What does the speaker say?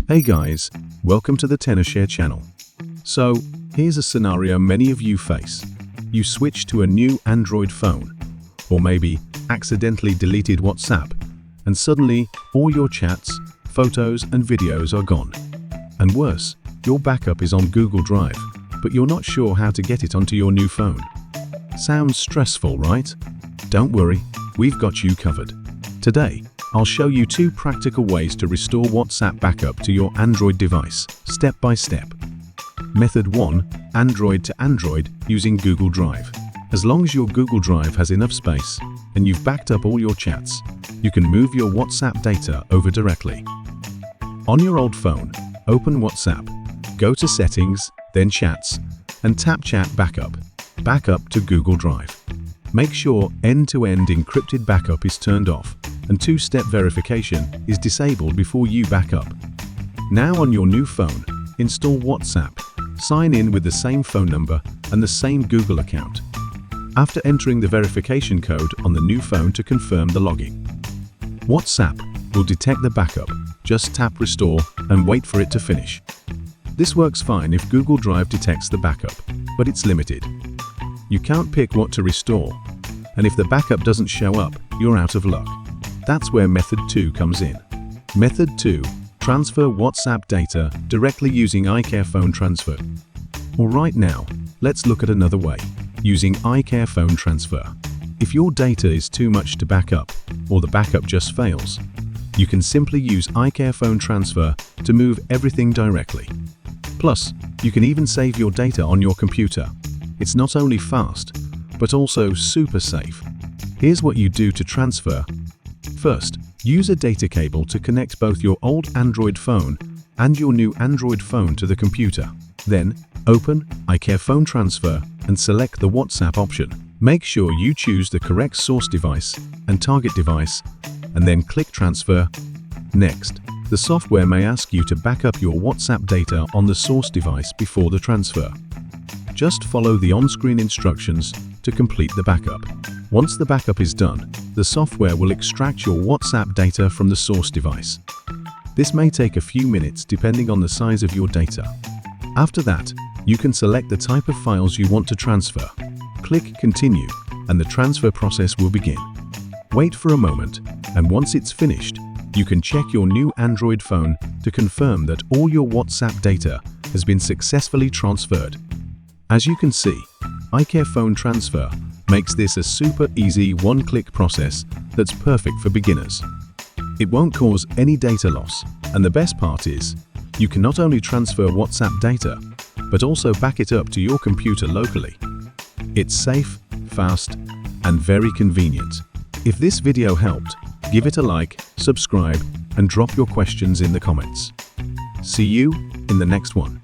Hey guys, welcome to the Tenorshare channel. So, here's a scenario many of you face. You switch to a new Android phone, or maybe accidentally deleted WhatsApp, and suddenly all your chats, photos and videos are gone. And worse, your backup is on Google Drive, but you're not sure how to get it onto your new phone. Sounds stressful, right? Don't worry, we've got you covered. Today, I'll show you 2 practical ways to restore WhatsApp backup to your Android device, step by step. Method 1. Android to Android using Google Drive. As long as your Google Drive has enough space and you've backed up all your chats, you can move your WhatsApp data over directly. On your old phone, open WhatsApp, go to Settings, then Chats, and tap Chat Backup. Backup to Google Drive. Make sure end-to-end encrypted backup is turned off and 2-step verification is disabled before you back up. Now on your new phone, install WhatsApp. Sign in with the same phone number and the same Google account. After entering the verification code on the new phone to confirm the login, WhatsApp will detect the backup. Just tap Restore and wait for it to finish. This works fine if Google Drive detects the backup, but it's limited. You can't pick what to restore, and if the backup doesn't show up, you're out of luck. That's where Method 2 comes in. Method 2. Transfer WhatsApp data directly using iCareFone Transfer. Alright, now, let's look at another way, using iCareFone Transfer. If your data is too much to back up, or the backup just fails, you can simply use iCareFone Transfer to move everything directly. Plus, you can even save your data on your computer. It's not only fast, but also super safe. Here's what you do to transfer. First, use a data cable to connect both your old Android phone and your new Android phone to the computer. Then, open iCareFone Transfer and select the WhatsApp option. Make sure you choose the correct source device and target device, and then click Transfer. Next, the software may ask you to back up your WhatsApp data on the source device before the transfer. Just follow the on-screen instructions to complete the backup. Once the backup is done, the software will extract your WhatsApp data from the source device. This may take a few minutes depending on the size of your data. After that, you can select the type of files you want to transfer. Click Continue, and the transfer process will begin. Wait for a moment, and once it's finished, you can check your new Android phone to confirm that all your WhatsApp data has been successfully transferred. As you can see, iCareFone Transfer makes this a super easy one-click process that's perfect for beginners. It won't cause any data loss, and the best part is, you can not only transfer WhatsApp data, but also back it up to your computer locally. It's safe, fast, and very convenient. If this video helped, give it a like, subscribe, and drop your questions in the comments. See you in the next one.